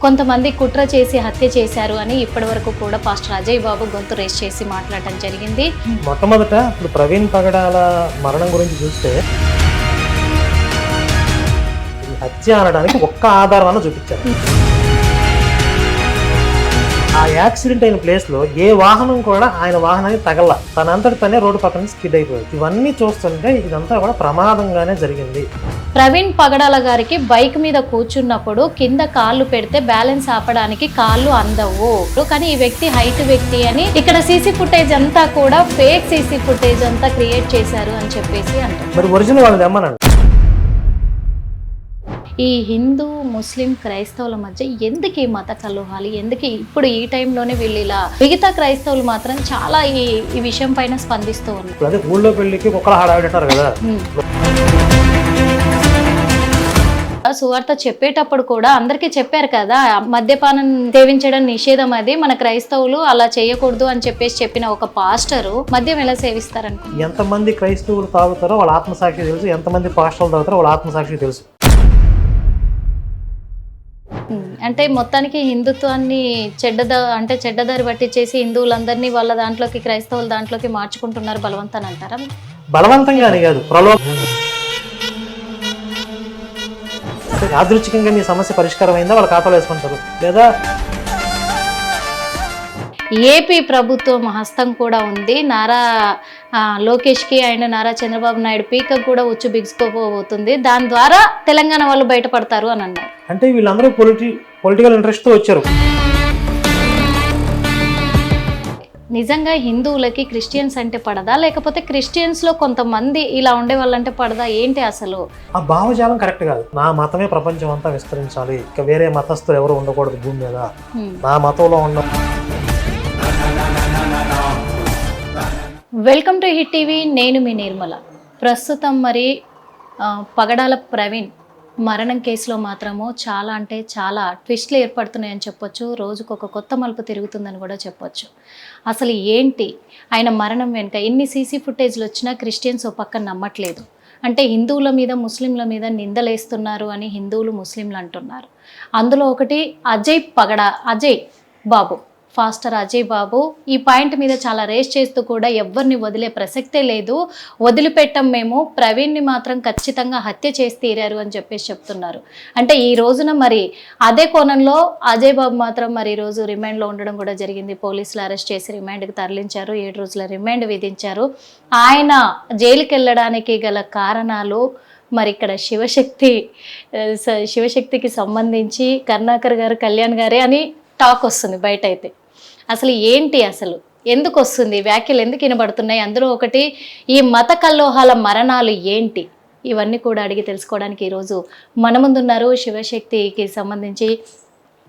కొంతమంది కుట్ర చేసి హత్య చేశారు అని ఇప్పటివరకు కూడా పాస్టర్ అజయ్ బాబు గొంతు రేస్ చేసి మాట్లాడటం జరిగింది. మొట్టమొదట ఇప్పుడు ప్రవీణ్ పగడాల మరణం గురించి చూస్తే ఈ హత్య అనడానికి ఒక్క ఆధారం చూపించారు. ఆ యాక్సిడెంట్ అయిన ప్లేస్ లో ఏ వాహనం కూడా ఆయన వాహనానికి తగల, తనంతటి తనే రోడ్డు పక్కన స్కిడ్ అయిపోయింది. ఇవన్నీ చూస్తుంటే ఇదంతా కూడా ప్రమాదంగానే జరిగింది. ప్రవీణ్ పగడాల గారికి బైక్ మీద కూర్చున్నప్పుడు కింద కాళ్ళు పెడితే బ్యాలెన్స్ ఆపడానికి కాళ్ళు అందవు, కానీ ఈ వ్యక్తి హైట్ వ్యక్తి అని ఇక్కడ సీసీ ఫుటేజ్ అంతా కూడా ఫేక్ సీసీ ఫుటేజ్ అంతా క్రియేట్ చేశారు అని చెప్పేసి అంటారు. మరి ఒరిజినల్ వాళ్ళు తెమ్మనండి. ఈ హిందూ ముస్లిం క్రైస్తవుల మధ్య ఎందుకు ఈ మత కలహాలు, ఎందుకు ఇప్పుడు ఈ టైంలోనే వీళ్ళు ఇలా, మిగతా క్రైస్తవులు మాత్రం చాలా ఈ విషయం పైన స్పందిస్తూ ఉన్నారు. అదే ఊళ్ళో పెళ్లికి కుక్కల హడావిడంటారు కదా. సువార్త చెప్పేటప్పుడు కూడా అందరికీ చెప్పారు కదా, మద్యపానం సేవించడం నిషేధం, అది మన క్రైస్తవులు అలా చేయకూడదు అని చెప్పిన ఒక పాస్టరు మద్యం ఎలా సేవిస్తారనుకో. ఎంతమంది క్రైస్తవులు తాగుతారో వాళ్ళ ఆత్మసాక్షి తెలుసు, ఎంతమంది పాస్టర్లు తాగుతారో వాళ్ళ ఆత్మసాక్షి తెలుసు. అంటే మొత్తానికి హిందుత్వాన్ని చెడ్డదారి పట్టించేసి హిందువులందరినీ వాళ్ళ దాంట్లోకి, క్రైస్తవుల దాంట్లోకి మార్చుకుంటున్నారు బలవంతాన్ని అంటారా? బలవంతంగానే కాదు, యాదృచ్ఛికంగా మీ సమస్య పరిష్కారం అయిందా వాళ్ళ ఖాతాలో వేసుకుంటారు. లేదా ఏపీ ప్రభుత్వం హస్తం కూడా ఉంది. నారా లోకేష్కి అండ్ నారా చంద్రబాబు నాయుడు పీకకు కూడా ఉచ్చు బిగుసుకోబోతుంది. దాని ద్వారా తెలంగాణ వాళ్ళు బయటపడతారు అని అన్నారు. అంటే వీళ్ళందరూ పొలిటికల్ ఇంట్రెస్ట్తో వచ్చారు. నిజంగా హిందువులకి క్రిస్టియన్స్ అంటే పడదా, లేకపోతే క్రిస్టియన్స్లో కొంతమంది ఇలా ఉండే వాళ్ళంటే పడదా, ఏంటి అసలు? ఆ భావజాలం కరెక్ట్ కాదు. నా మతమే ప్రపంచం అంతా విస్తరించాలి, ఇక వేరే మతస్థులు ఎవరు ఉండకూడదు భూమి మీద, నా మతంలో ఉన్న. వెల్కమ్ టు హిట్ టీవీ, నేను మీ నిర్మల. ప్రస్తుతం మరి పగడాల ప్రవీణ్ మరణం కేసులో మాత్రము చాలా అంటే చాలా ట్విస్ట్లు ఏర్పడుతున్నాయని చెప్పొచ్చు. రోజుకు ఒక కొత్త మలుపు తిరుగుతుందని కూడా చెప్పొచ్చు. అసలు ఏంటి ఆయన మరణం వెనుక ఇన్ని సీసీ ఫుటేజ్లు వచ్చినా క్రిస్టియన్స్ ఓ పక్క నమ్మట్లేదు. అంటే హిందువుల మీద ముస్లింల మీద నిందలేస్తున్నారు అని హిందువులు ముస్లింలు అంటున్నారు. అందులో ఒకటి అజయ్ బాబు, పాస్టర్ అజయ్ బాబు ఈ పాయింట్ మీద చాలా రేస్ చేస్తూ కూడా ఎవరిని వదిలే ప్రసక్తే లేదు, వదిలిపెట్టం మేము, ప్రవీణ్ని మాత్రం ఖచ్చితంగా హత్య చేసి తీరారు అని చెప్పేసి చెప్తున్నారు. అంటే ఈ రోజున మరి అదే కోణంలో అజయ్ బాబు మాత్రం మరి ఈరోజు రిమాండ్లో ఉండడం కూడా జరిగింది. పోలీసులు అరెస్ట్ చేసి రిమాండ్కి తరలించారు, 7 రోజుల రిమాండ్ విధించారు. ఆయన జైలుకి వెళ్ళడానికి గల కారణాలు మరి ఇక్కడ శివశక్తికి సంబంధించి కరుణాకర్ గారు, కళ్యాణ్ గారే అని టాక్ వస్తుంది బయట. అయితే అసలు ఏంటి, అసలు ఎందుకు వస్తుంది, వ్యాఖ్యలు ఎందుకు వినబడుతున్నాయి, అందులో ఒకటి ఈ మత కల్లోహాల మరణాలు ఏంటి, ఇవన్నీ కూడా అడిగి తెలుసుకోవడానికి ఈరోజు మన ముందున్నారు. శివశక్తికి సంబంధించి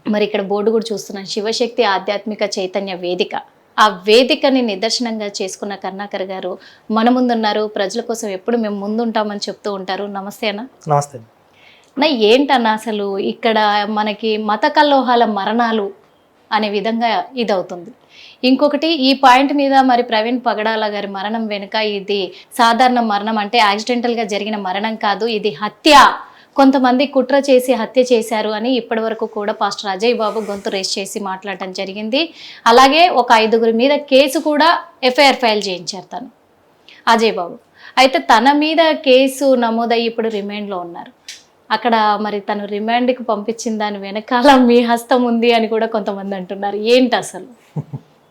మరి ఇక్కడ బోర్డు కూడా చూస్తున్నాం, శివశక్తి ఆధ్యాత్మిక చైతన్య వేదిక. ఆ వేదికని నిదర్శనంగా చేసుకున్న కరుణాకర్ గారు మన ముందున్నారు. ప్రజల కోసం ఎప్పుడు మేము ముందుంటామని చెప్తూ ఉంటారు. నమస్తే అన్న. నమస్తే నా. ఏంటన్నా అసలు ఇక్కడ మనకి మత కల్లోహాల మరణాలు అనే విధంగా ఇది అవుతుంది. ఇంకొకటి ఈ పాయింట్ మీద మరి ప్రవీణ్ పగడాల గారి మరణం వెనుక ఇది సాధారణ మరణం, అంటే యాక్సిడెంటల్గా జరిగిన మరణం కాదు, ఇది హత్య, కొంతమంది కుట్ర చేసి హత్య చేశారు అని ఇప్పటివరకు కూడా పాస్టర్ అజయ్ బాబు గొంతు రేస్ చేసి మాట్లాడటం జరిగింది. అలాగే ఒక 5గురి మీద కేసు కూడా ఎఫ్ఐఆర్ ఫైల్ చేయించారు తను అజయ్ బాబు. అయితే తన మీద కేసు నమోదయ్యి ఇప్పుడు రిమాండ్లో ఉన్నారు. అక్కడ మరి తను రిమాండ్కి పంపించిన దాని వెనకాల మీ హస్తం ఉంది అని కూడా కొంతమంది అంటున్నారు. ఏంటి అసలు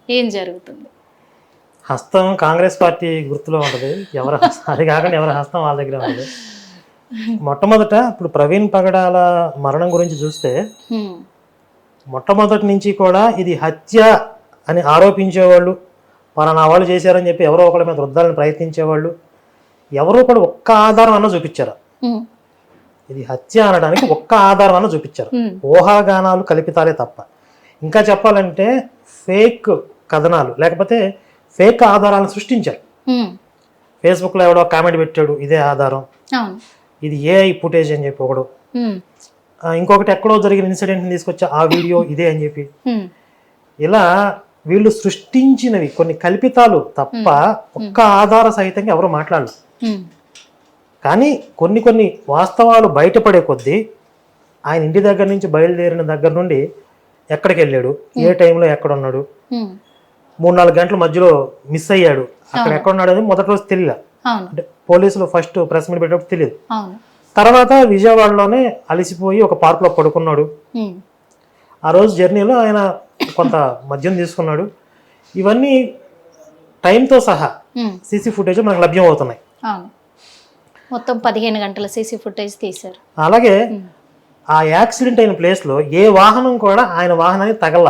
ఏం జరుగుతుంది? హస్తం కాంగ్రెస్ పార్టీ గుర్తులో ఉంటుంది, అది కాకుండా ఎవరి హస్తం వాళ్ళ దగ్గర ఉంటుంది. మొట్టమొదట ఇప్పుడు ప్రవీణ్ పగడాల మరణం గురించి చూస్తే మొట్టమొదటి నుంచి కూడా ఇది హత్య అని ఆరోపించేవాళ్ళు, పలానా వాళ్ళు చేశారని చెప్పి ఎవరో ఒకరి మీద రుద్దాలని ప్రయత్నించేవాళ్ళు ఎవరో కూడా ఒక్క ఆధారం అన్న చూపించారు. ఇది హత్య అనడానికి ఒక్క ఆధారం అన్న చూపించారు. ఊహాగానాలు కల్పితాలే తప్ప. ఇంకా చెప్పాలంటే ఫేక్ కథనాలు లేకపోతే ఫేక్ ఆధారాలను సృష్టించారు. ఫేస్బుక్లో ఎవడో కామెంట్ పెట్టాడు, ఇదే ఆధారం, ఇది ఏఐ ఫుటేజ్ అని చెప్పి ఒకడు, ఇంకొకటి ఎక్కడో జరిగిన ఇన్సిడెంట్ని తీసుకొచ్చి ఆ వీడియో ఇదే అని చెప్పి, ఇలా వీళ్ళు సృష్టించినవి కొన్ని కల్పితాలు తప్ప ఒక్క ఆధార సహితంగా ఎవరు మాట్లాడరు. కానీ కొన్ని వాస్తవాలు బయటపడే కొద్దీ ఆయన ఇంటి దగ్గర నుంచి బయలుదేరిన దగ్గర నుండి ఎక్కడికి వెళ్ళాడు, ఏ టైంలో ఎక్కడ ఉన్నాడు, 3-4 గంటల మధ్యలో మిస్ అయ్యాడు, అక్కడ ఎక్కడ ఉన్నాడు అని మొదటి రోజు తెలియదు. అంటే పోలీసులు ఫస్ట్ ప్రెస్ మీట్ పెట్టినప్పుడు తెలియదు. తర్వాత విజయవాడలోనే అలసిపోయి ఒక పార్కులో పడుకున్నాడు. ఆ రోజు జర్నీలో ఆయన కొంత మద్యం తీసుకున్నాడు. ఇవన్నీ టైంతో సహా సీసీ ఫుటేజ్ మనకు లభ్యం అవుతున్నాయి. మొత్తం 15 గంటల సీసీ ఫుటేజ్ తీశారు. అలాగే ఆ యాక్సిడెంట్ అయిన ప్లేస్లో ఏ వాహనం కూడా ఆయన వాహనానికి తగల,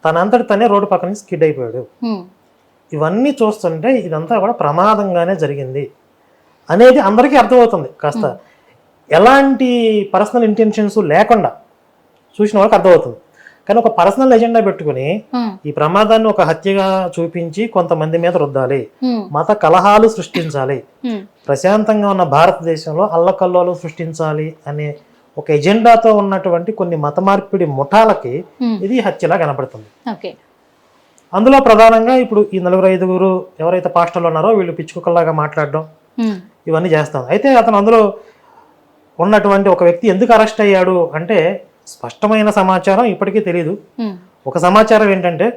తనంతటి తనే రోడ్డు పక్కన నుంచి స్కిడ్ అయిపోయాడు. ఇవన్నీ చూస్తుంటే ఇదంతా కూడా ప్రమాదంగానే జరిగింది అనేది అందరికీ అర్థమవుతుంది. కాస్త ఎలాంటి పర్సనల్ ఇంటెన్షన్స్ లేకుండా చూసిన వాళ్ళకి అర్థమవుతుంది. కానీ ఒక పర్సనల్ ఎజెండా పెట్టుకుని ఈ ప్రమాదాన్ని ఒక హత్యగా చూపించి కొంతమంది మీద రుద్దాలి, మత కలహాలు సృష్టించాలి, ప్రశాంతంగా ఉన్న భారతదేశంలో అల్లకల్లోలం సృష్టించాలి అనే ఒక ఎజెండాతో ఉన్నటువంటి కొన్ని మత మార్పిడి ముఠాలకి ఇది హత్యలా కనపడుతుంది. అందులో ప్రధానంగా ఇప్పుడు ఈ 4-5 ఎవరైతే పాస్టర్లు ఉన్నారో వీళ్ళు పిచ్చుకుక్కల్లాగా మాట్లాడడం ఇవన్నీ చేస్తాం. అయితే అతను అందులో ఉన్నటువంటి ఒక వ్యక్తి ఎందుకు అరెస్ట్ అయ్యాడు అంటే స్పష్టమైన సమాచారం ఇప్పటికీ తెలియదు. ఒక సమాచారం ఏంటంటే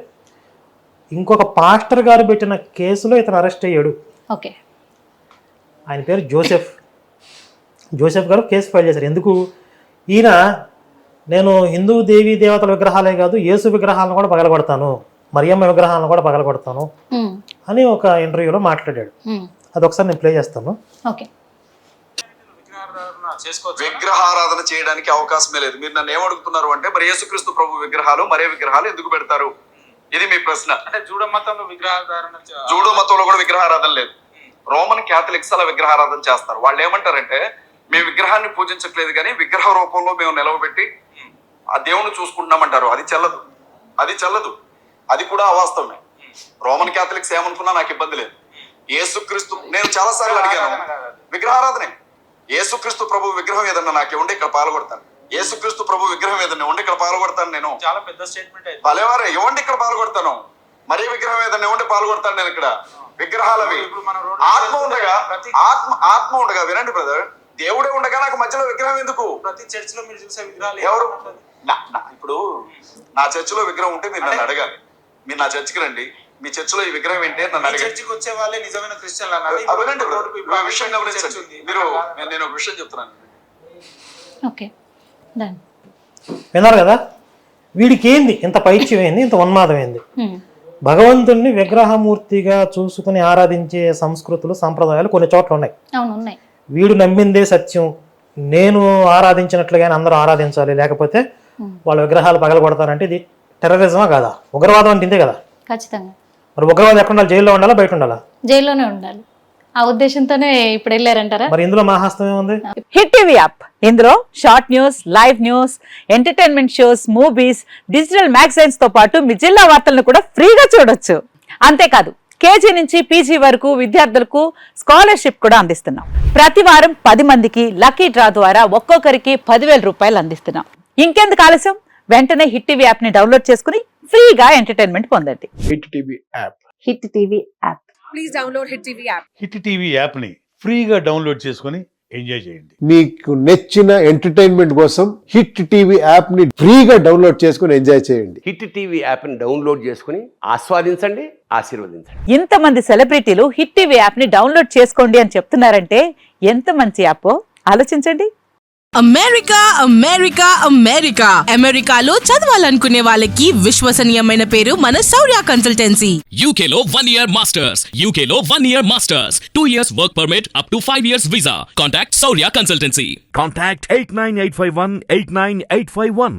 ఇంకొక పాస్టర్ గారు పెట్టిన కేసులో ఇతను అరెస్ట్ అయ్యాడు. ఆయన పేరు జోసెఫ్ గారు కేసు ఫైల్ చేశారు. ఎందుకు? ఈయన నేను హిందూ దేవీ దేవతల విగ్రహాలే కాదు యేసు విగ్రహాలను కూడా పగలగొడతాను, మరియమ్మ విగ్రహాలను కూడా పగలగొడతాను అని ఒక ఇంటర్వ్యూలో మాట్లాడాడు. అది ఒకసారి నేను ప్లే చేస్తాను. విగ్రహారాధన చేయడానికి అవకాశమే లేదు. మీరు నన్ను ఏమడుగుతున్నారు అంటే మరి యేసుక్రీస్తు ప్రభు విగ్రహాలు మరే విగ్రహాలు ఎందుకు పెడతారు, ఇది మీ ప్రశ్న. అంటే జూడో మతంలో కూడా విగ్రహారాధన లేదు. రోమన్ క్యాథలిక్స్ అలా విగ్రహారాధన చేస్తారు. వాళ్ళు ఏమంటారంటే మేము విగ్రహాన్ని పూజించట్లేదు కానీ విగ్రహ రూపంలో మేము నిలవబెట్టి ఆ దేవుని చూసుకుంటున్నామంటారు. అది చెల్లదు. అది కూడా అవాస్తవమే. రోమన్ క్యాథలిక్స్ ఏమనుకున్నా నాకు ఇబ్బంది లేదు. యేసుక్రీస్తు నేను చాలా సార్లు అడిగాను, విగ్రహారాధనే. యేసుక్రీస్తు ప్రభు విగ్రహం ఏదన్నా నాకు ఉండి ఇక్కడ పాల్గొడతాను. యేసుక్రీస్తు ప్రభు విగ్రహం ఏదన్నా ఉండి ఇక్కడ పాల్గొడతాను. నేను చాలా పెద్ద స్టేట్మెంట్ భలేవారే ఇవ్వండి ఇక్కడ పాల్గొడతాను. మరీ విగ్రహం ఏదన్నా ఉండి పాల్గొడతాను. నేను ఇక్కడ విగ్రహాలవి ఆత్మ ఉండగా వినండి బ్రదర్, దేవుడే ఉండగా నాకు మధ్యలో విగ్రహం ఎందుకు? ప్రతి చర్చ్ లో మీరు చూసే విగ్రహాలు ఎవరు? ఇప్పుడు నా చర్చిలో విగ్రహం ఉంటే మీరు నన్ను అడగాలి. మీరు నా చర్చికి రండి, మీ చర్చిలో ఈ విగ్రహం ఏంటి అని నన్ను చర్చికి వచ్చే వాళ్ళే నిజమైన క్రిస్టియన్లు అన్నది. విషయం గమనించండి. నేను ఒక విషయం చెప్తున్నాను. విన్నారు కదా, వీడికి ఏంది ఇంత పైత్యం ఏంది, ఇంత ఉన్మాదం ఏంది? భగవంతుణ్ణి విగ్రహమూర్తిగా చూసుకుని ఆరాధించే సంస్కృతులు సంప్రదాయాలు కొన్ని చోట్ల ఉన్నాయి. వీడు నమ్మిందే సత్యం, నేను ఆరాధించినట్లుగానే అందరూ ఆరాధించాలి, లేకపోతే వాళ్ళ విగ్రహాలు పగలగొడతారంటే ఇది టెర్రరిజమా కాదా? ఉగ్రవాదం అంటే ఇంతే కదా. ఖచ్చితంగా. మరి ఉగ్రవాదం ఎక్కడ ఉండాలి? జైల్లో ఉండాలా, బయట ఉండాలా? జైల్లోనే ఉండాలి. ఆ ఉద్దేశంతోనే ఇప్పుడు వెళ్ళారంటారా? మరి ఇందులో మా హస్తం ఏముంది? హిట్ టీవీ యాప్, ఇందులో short news, live news, entertainment shows, movies, digital magazines తో పాటు మీ జిల్లా వార్తలను కూడా ఫ్రీగా చూడొచ్చు. అంతేకాదు కేజీ నుంచి పీజీ వరకు విద్యార్థులకు స్కాలర్షిప్ కూడా అందిస్తున్నాం. ప్రతి వారం 10 మందికి లక్కీ డ్రా ద్వారా ఒక్కొక్కరికి 10,000 రూపాయలు అందిస్తున్నాం. ఇంకెందుకు ఆలస్యం, వెంటనే హిట్ టీవీ యాప్ ని డౌన్లోడ్ చేసుకుని ఫ్రీగా ఎంటర్టైన్మెంట్ పొందండి. Hit TV app. Hit TV app. Please download hit TV app. Hit TV app ని ఫ్రీగా డౌన్లోడ్ చేసుకుని ఎంజాయ్ చేయండి. మీకు నచ్చిన ఎంటర్టైన్మెంట్ కోసం హిట్ టీవీ యాప్ ని ఫ్రీగా డౌన్లోడ్ చేసుకుని ఎంజాయ్ చేయండి. హిట్ టీవీ యాప్ ని డౌన్లోడ్ చేసుకుని ఆస్వాదించండి, ఆశీర్వదించండి. ఇంతమంది సెలబ్రిటీలు హిట్ టీవీ యాప్ ని డౌన్లోడ్ చేసుకోండి అని చెప్తున్నారంటే ఎంత మంచి యాప్ ఆలోచించండి. అమెరికాలో చదవాలనుకునే వాళ్ళకి విశ్వసనీయమైన పేరు మన శౌర్య కన్సల్టెన్సీ. UK లో 1 year masters, UK లో 1 year masters, 2 years work permit up to 5 years visa. Contact Saurya Consultancy. Contact 89851 89851.